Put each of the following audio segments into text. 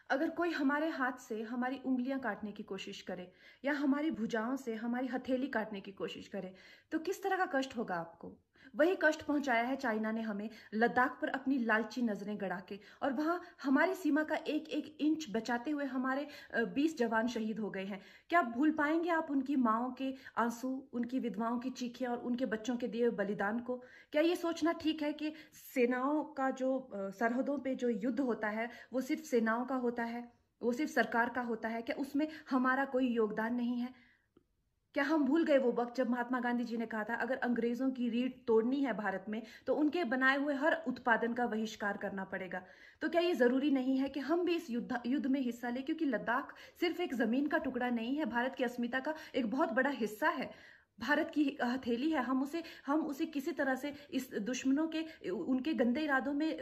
अगर कोई हमारे हाथ से हमारी उंगलियां काटने की कोशिश करे या हमारी भुजाओं से हमारी हथेली काटने की कोशिश करे तो किस तरह का कष्ट होगा आपको। वही कष्ट पहुंचाया है चाइना ने हमें लद्दाख पर अपनी लालची नजरें गड़ा के, और वहां हमारी सीमा का एक एक इंच बचाते हुए हमारे 20 जवान शहीद हो गए हैं। क्या भूल पाएंगे आप उनकी माओं के आंसू, उनकी विधवाओं की चीखें और उनके बच्चों के दिए हुए बलिदान को? क्या ये सोचना ठीक है कि सेनाओं का जो सरहदों पे जो युद्ध होता है वो सिर्फ सेनाओं का होता है, वो सिर्फ सरकार का होता है? क्या उसमें हमारा कोई योगदान नहीं है? क्या हम भूल गए वो वक्त जब महात्मा गांधी जी ने कहा था अगर अंग्रेजों की रीढ़ तोड़नी है भारत में तो उनके बनाए हुए हर उत्पादन का बहिष्कार करना पड़ेगा? तो क्या ये जरूरी नहीं है कि हम भी इस युद्ध में हिस्सा लें, क्योंकि लद्दाख सिर्फ एक जमीन का टुकड़ा नहीं है, भारत की अस्मिता का एक बहुत बड़ा हिस्सा है, भारत की हथेली है। हम उसे किसी तरह से इस दुश्मनों के उनके गंदे इरादों में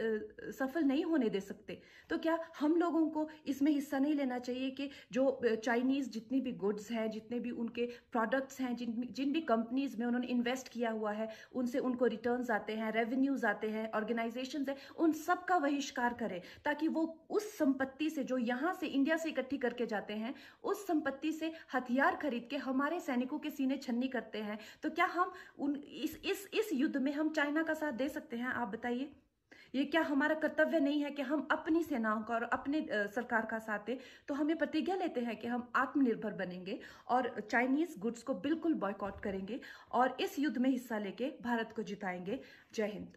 सफल नहीं होने दे सकते। तो क्या हम लोगों को इसमें हिस्सा नहीं लेना चाहिए कि जो चाइनीज जितनी भी गुड्स हैं, जितने भी उनके प्रोडक्ट्स हैं, जिन भी कंपनीज में उन्होंने इन्वेस्ट किया हुआ है, उनसे उनको रिटर्न्स आते हैं, रेवेन्यूज आते हैं, ऑर्गेनाइजेशंस हैं, उन सब का बहिष्कार करें, ताकि वो उस संपत्ति से जो यहाँ से इंडिया से इकट्ठी करके जाते हैं, उस संपत्ति से हथियार खरीद के हमारे सैनिकों के सीने छन्नी करते हैं। तो क्या हम उन इस युद्ध में हम चाइना का साथ दे सकते हैं? आप बताइए। ये क्या हमारा कर्तव्य नहीं है कि हम अपनी सेनाओं का और अपने सरकार का साथ दें? तो हम ये प्रतिज्ञा लेते हैं कि हम आत्मनिर्भर बनेंगे और चाइनीज गुड्स को बिल्कुल बॉयकॉट करेंगे और इस युद्ध में हिस्सा लेके भारत को जिताएंगे। जय हिंद।